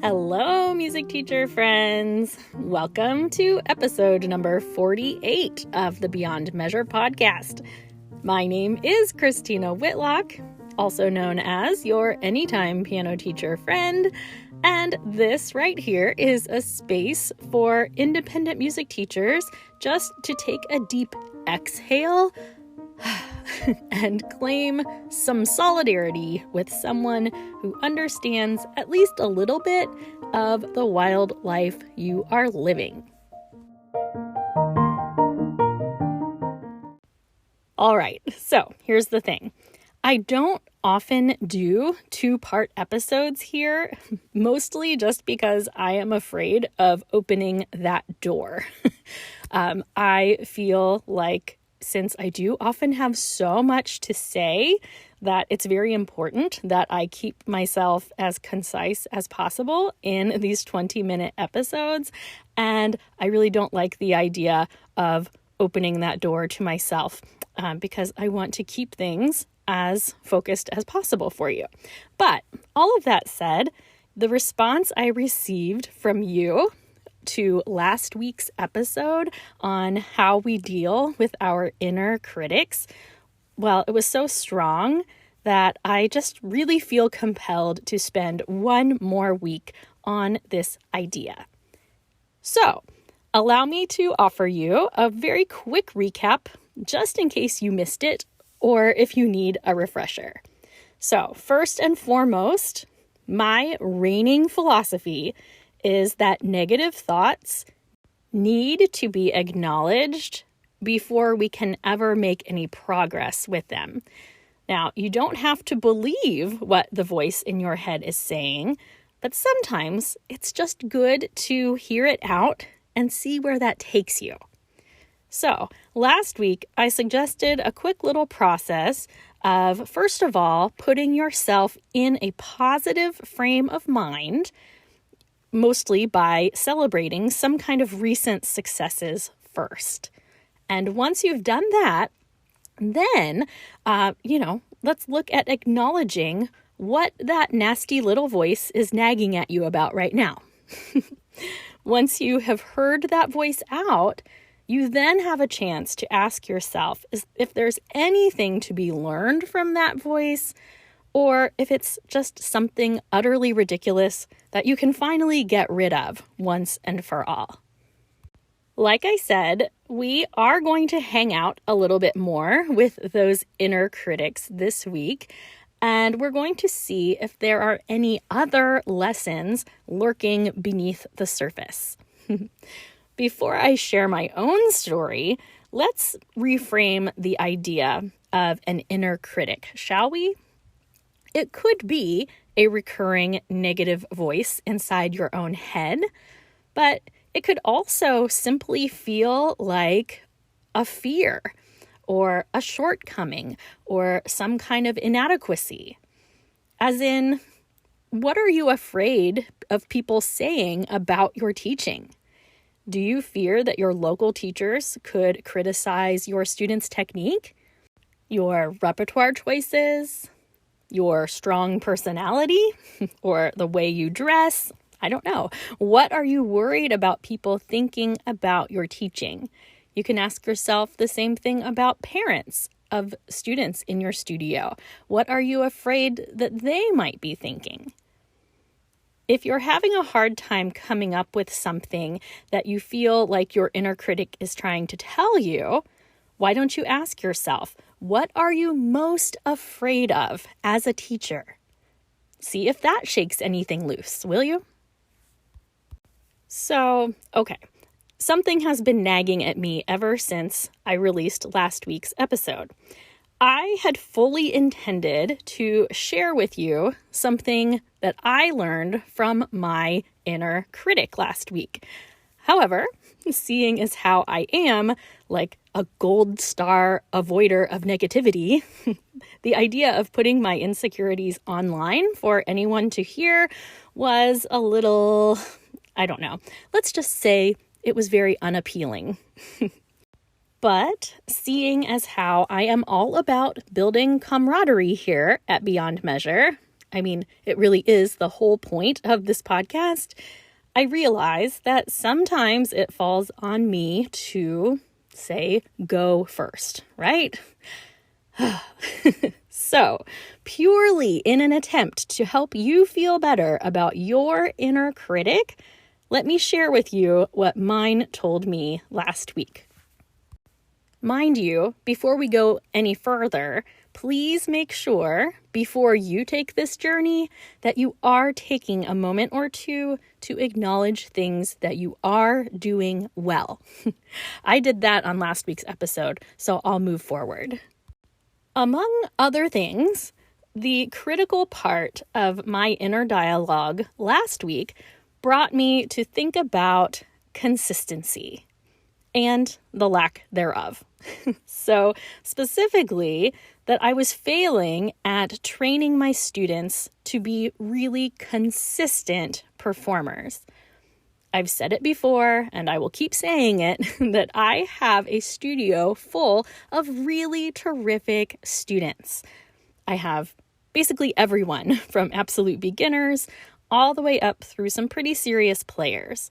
Hello, music teacher friends. Welcome to episode number 48 of the Beyond Measure podcast. My name is Christina Whitlock, also known as your anytime piano teacher friend, and this right here is a space for independent music teachers just to take a deep exhale and claim some solidarity with someone who understands at least a little bit of the wild life you are living. All right, so here's the thing. I don't often do two-part episodes here, mostly just because I am afraid of opening that door. I feel like since I do often have so much to say that it's very important that I keep myself as concise as possible in these 20-minute episodes. And I really don't like the idea of opening that door to myself because I want to keep things as focused as possible for you. But all of that said, the response I received from you to last week's episode on how we deal with our inner critics, well, it was so strong that I just really feel compelled to spend one more week on this idea. So, allow me to offer you a very quick recap, just in case you missed it, or if you need a refresher. So, first and foremost, my reigning philosophy is that negative thoughts need to be acknowledged before we can ever make any progress with them. Now, you don't have to believe what the voice in your head is saying, but sometimes it's just good to hear it out and see where that takes you. So, last week, I suggested a quick little process of, first of all, putting yourself in a positive frame of mind, mostly by celebrating some kind of recent successes first. And once you've done that, then, let's look at acknowledging what that nasty little voice is nagging at you about right now. Once you have heard that voice out, you then have a chance to ask yourself if there's anything to be learned from that voice, or if it's just something utterly ridiculous that you can finally get rid of once and for all. Like I said, we are going to hang out a little bit more with those inner critics this week, and we're going to see if there are any other lessons lurking beneath the surface. Before I share my own story, let's reframe the idea of an inner critic, shall we? It could be a recurring negative voice inside your own head, but it could also simply feel like a fear or a shortcoming or some kind of inadequacy. As in, what are you afraid of people saying about your teaching? Do you fear that your local teachers could criticize your students' technique, your repertoire choices, your strong personality, or the way you dress? I don't know. What are you worried about people thinking about your teaching? You can ask yourself the same thing about parents of students in your studio. What are you afraid that they might be thinking? If you're having a hard time coming up with something that you feel like your inner critic is trying to tell you, why don't you ask yourself, what are you most afraid of as a teacher? See if that shakes anything loose, will you? So, okay, something has been nagging at me ever since I released last week's episode. I had fully intended to share with you something that I learned from my inner critic last week. However, seeing as how I am like a gold star avoider of negativity, the idea of putting my insecurities online for anyone to hear was a little, I don't know. Let's just say it was very unappealing. But seeing as how I am all about building camaraderie here at Beyond Measure, I mean, it really is the whole point of this podcast. I realize that sometimes it falls on me to say, go first, right? So, purely in an attempt to help you feel better about your inner critic, let me share with you what mine told me last week. Mind you, before we go any further, please make sure before you take this journey that you are taking a moment or two to acknowledge things that you are doing well. I did that on last week's episode, so I'll move forward. Among other things, the critical part of my inner dialogue last week brought me to think about consistency and the lack thereof. So specifically, that I was failing at training my students to be really consistent performers. I've said it before, and I will keep saying it, that I have a studio full of really terrific students. I have basically everyone from absolute beginners all the way up through some pretty serious players.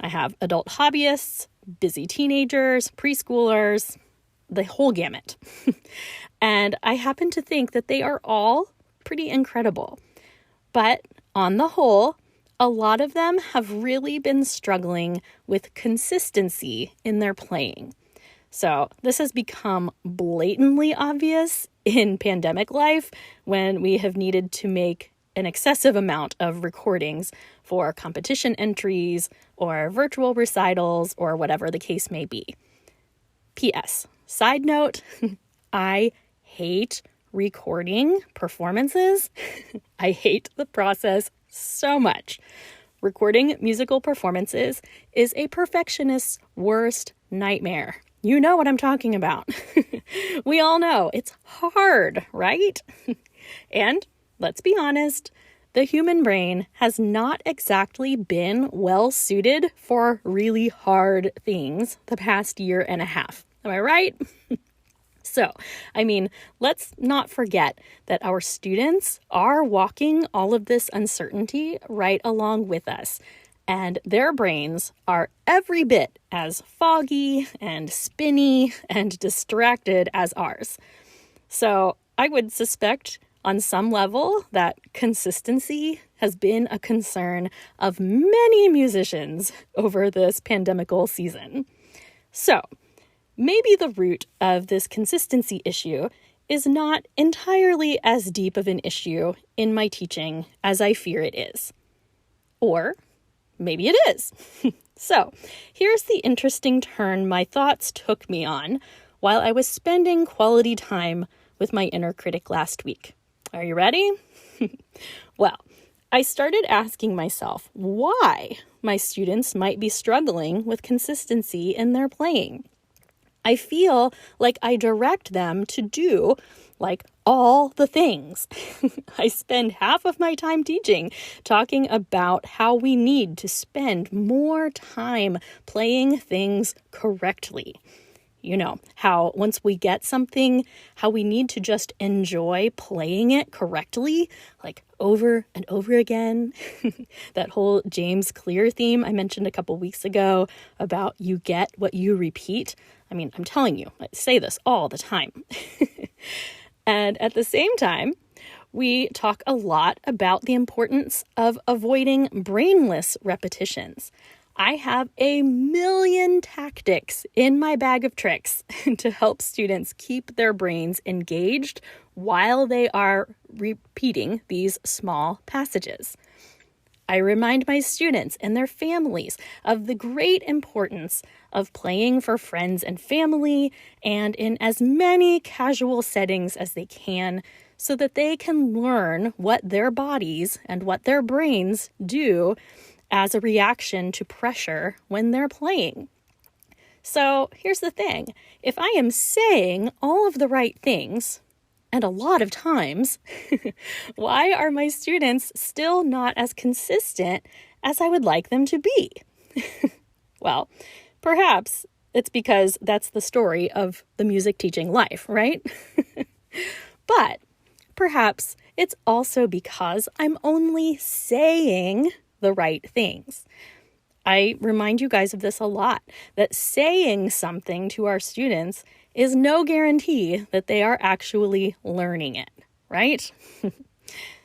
I have adult hobbyists, busy teenagers, preschoolers, the whole gamut. And I happen to think that they are all pretty incredible. But on the whole, a lot of them have really been struggling with consistency in their playing. So this has become blatantly obvious in pandemic life when we have needed to make an excessive amount of recordings for competition entries or virtual recitals or whatever the case may be. P.S. Side note, I hate recording performances. I hate the process so much. Recording musical performances is a perfectionist's worst nightmare. You know what I'm talking about. We all know it's hard, right? And let's be honest, the human brain has not exactly been well suited for really hard things the past year and a half. Am I right? So, let's not forget that our students are walking all of this uncertainty right along with us, and their brains are every bit as foggy and spinny and distracted as ours. So, I would suspect on some level that consistency has been a concern of many musicians over this pandemical season. So, maybe the root of this consistency issue is not entirely as deep of an issue in my teaching as I fear it is. Or maybe it is. So, here's the interesting turn my thoughts took me on while I was spending quality time with my inner critic last week. Are you ready? Well, I started asking myself why my students might be struggling with consistency in their playing. I feel like I direct them to do all the things. I spend half of my time teaching, talking about how we need to spend more time playing things correctly. You know, how once we get something, how we need to just enjoy playing it correctly, over and over again. That whole James Clear theme I mentioned a couple weeks ago about you get what you repeat. I'm telling you, I say this all the time. And at the same time, we talk a lot about the importance of avoiding brainless repetitions. I have a million tactics in my bag of tricks to help students keep their brains engaged while they are repeating these small passages. I remind my students and their families of the great importance of playing for friends and family and in as many casual settings as they can so that they can learn what their bodies and what their brains do as a reaction to pressure when they're playing. So here's the thing. If I am saying all of the right things, and a lot of times, why are my students still not as consistent as I would like them to be? Well, perhaps it's because that's the story of the music teaching life, right? But perhaps it's also because I'm only saying the right things. I remind you guys of this a lot, that saying something to our students is no guarantee that they are actually learning it, right?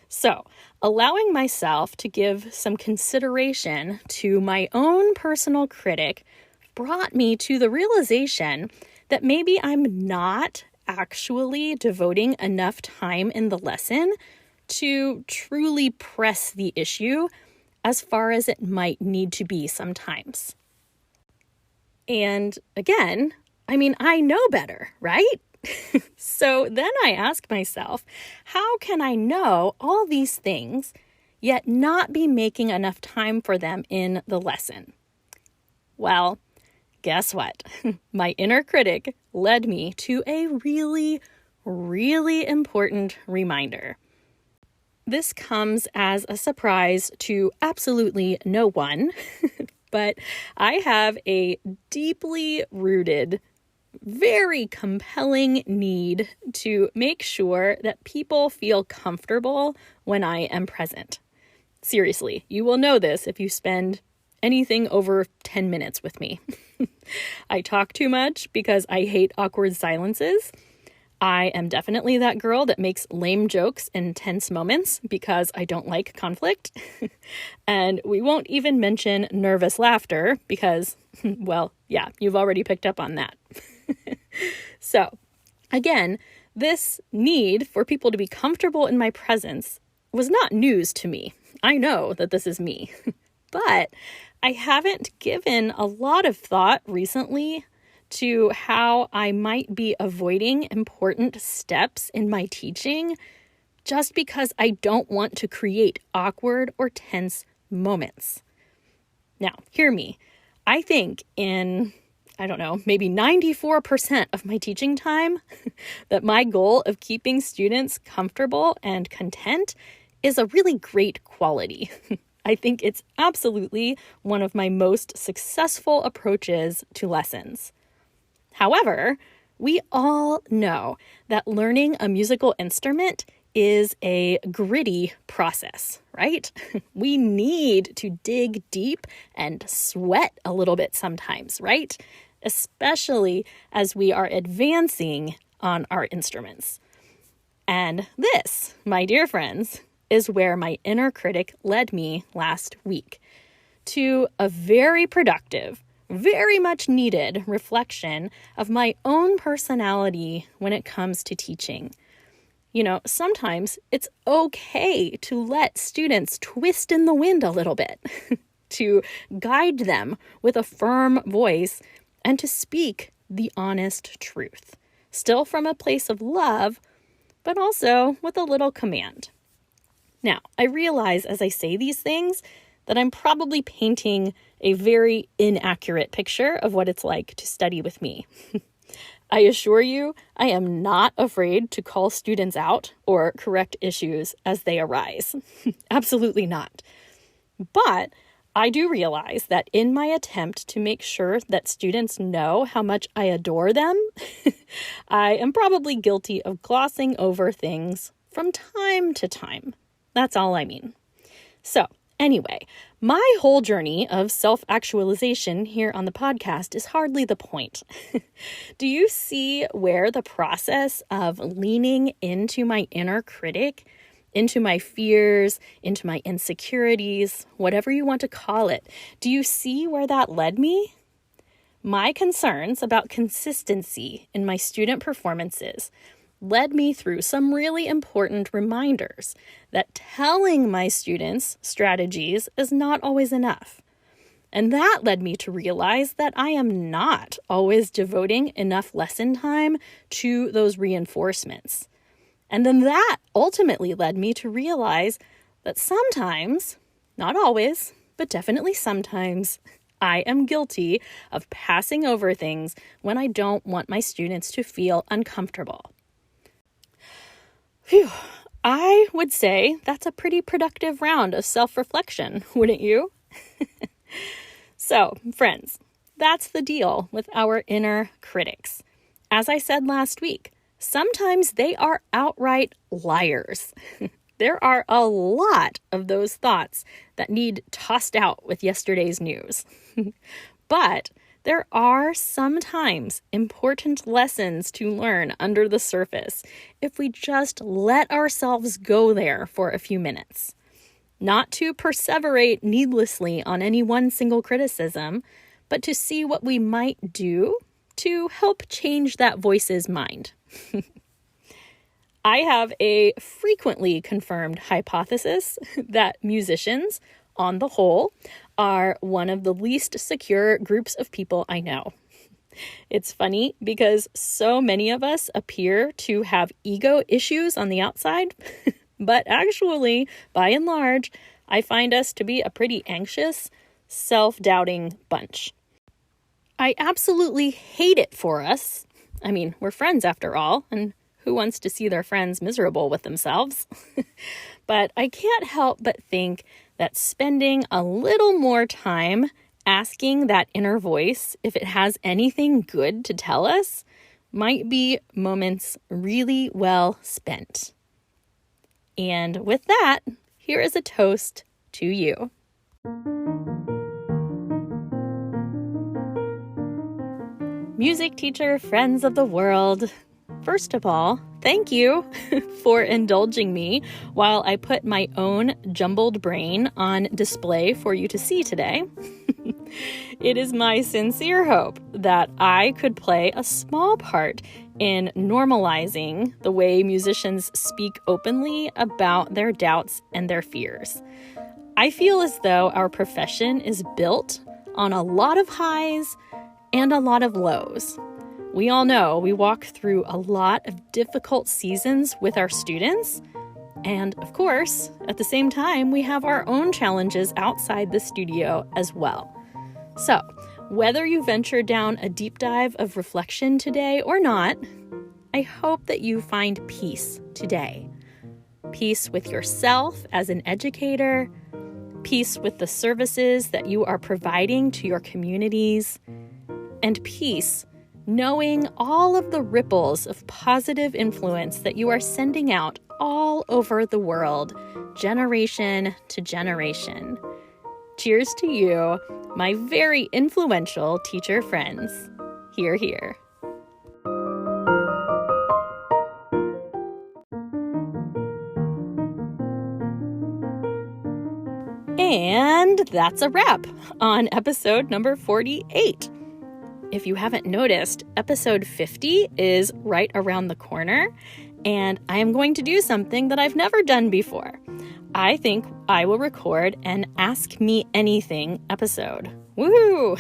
So, allowing myself to give some consideration to my own personal critic brought me to the realization that maybe I'm not actually devoting enough time in the lesson to truly press the issue as far as it might need to be sometimes. And again, I know better, right? So then I ask myself, how can I know all these things yet not be making enough time for them in the lesson? Well, guess what? My inner critic led me to a really, really important reminder. This comes as a surprise to absolutely no one, but I have a deeply rooted, very compelling need to make sure that people feel comfortable when I am present. Seriously, you will know this if you spend anything over 10 minutes with me. I talk too much because I hate awkward silences. I am definitely that girl that makes lame jokes in tense moments because I don't like conflict. And we won't even mention nervous laughter because, well, yeah, you've already picked up on that. So, again, this need for people to be comfortable in my presence was not news to me. I know that this is me. But I haven't given a lot of thought recently to how I might be avoiding important steps in my teaching just because I don't want to create awkward or tense moments. Now, hear me. I think in, maybe 94% of my teaching time, that my goal of keeping students comfortable and content is a really great quality. I think it's absolutely one of my most successful approaches to lessons. However, we all know that learning a musical instrument is a gritty process, right? We need to dig deep and sweat a little bit sometimes, right? Especially as we are advancing on our instruments. And this, my dear friends, is where my inner critic led me last week to a very productive, very much needed reflection of my own personality when it comes to teaching. Sometimes it's okay to let students twist in the wind a little bit, to guide them with a firm voice and to speak the honest truth, still from a place of love, but also with a little command. Now, I realize as I say these things that I'm probably painting a very inaccurate picture of what it's like to study with me. I assure you, I am not afraid to call students out or correct issues as they arise. Absolutely not. But I do realize that in my attempt to make sure that students know how much I adore them, I am probably guilty of glossing over things from time to time. That's all I mean. So, anyway, my whole journey of self-actualization here on the podcast is hardly the point. Do you see where the process of leaning into my inner critic, into my fears, into my insecurities, whatever you want to call it, do you see where that led me? My concerns about consistency in my student performances led me through some really important reminders that telling my students strategies is not always enough. And that led me to realize that I am not always devoting enough lesson time to those reinforcements. And then that ultimately led me to realize that sometimes, not always, but definitely sometimes, I am guilty of passing over things when I don't want my students to feel uncomfortable. Phew, I would say that's a pretty productive round of self-reflection, wouldn't you? So, friends, that's the deal with our inner critics. As I said last week, sometimes they are outright liars. There are a lot of those thoughts that need tossed out with yesterday's news. But there are sometimes important lessons to learn under the surface if we just let ourselves go there for a few minutes. Not to perseverate needlessly on any one single criticism, but to see what we might do to help change that voice's mind. I have a frequently confirmed hypothesis that musicians, on the whole, are one of the least secure groups of people I know. It's funny because so many of us appear to have ego issues on the outside, but actually, by and large, I find us to be a pretty anxious, self-doubting bunch. I absolutely hate it for us. I mean, we're friends after all, and who wants to see their friends miserable with themselves? But I can't help but think that spending a little more time asking that inner voice if it has anything good to tell us might be moments really well spent. And with that, here is a toast to you. Music teacher friends of the world, first of all, thank you for indulging me while I put my own jumbled brain on display for you to see today. It is my sincere hope that I could play a small part in normalizing the way musicians speak openly about their doubts and their fears. I feel as though our profession is built on a lot of highs and a lot of lows. We all know we walk through a lot of difficult seasons with our students. And of course, at the same time, we have our own challenges outside the studio as well. So, whether you venture down a deep dive of reflection today or not, I hope that you find peace today. Peace with yourself as an educator, peace with the services that you are providing to your communities, and peace knowing all of the ripples of positive influence that you are sending out all over the world, generation to generation. Cheers to you, my very influential teacher friends. Hear, hear. And that's a wrap on episode number 48. If you haven't noticed, episode 50 is right around the corner, and I am going to do something that I've never done before. I think I will record an Ask Me Anything episode. Woohoo!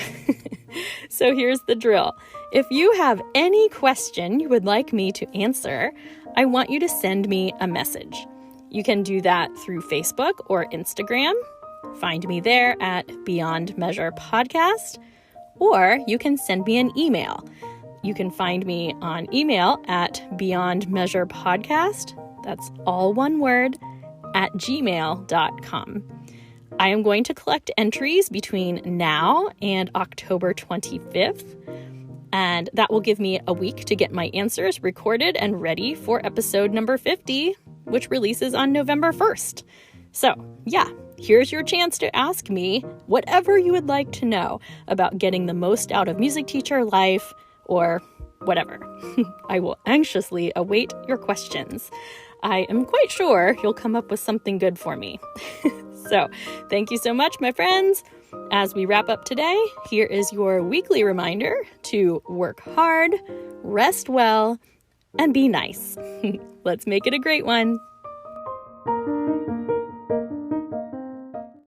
So here's the drill. If you have any question you would like me to answer, I want you to send me a message. You can do that through Facebook or Instagram. Find me there at Beyond Measure Podcast. Or you can send me an email. You can find me on email at beyondmeasurepodcast, that's all one word, at gmail.com. I am going to collect entries between now and October 25th, and that will give me a week to get my answers recorded and ready for episode number 50, which releases on November 1st. So, yeah. Here's your chance to ask me whatever you would like to know about getting the most out of music teacher life or whatever. I will anxiously await your questions. I am quite sure you'll come up with something good for me. So, thank you so much, my friends. As we wrap up today, here is your weekly reminder to work hard, rest well, and be nice. Let's make it a great one.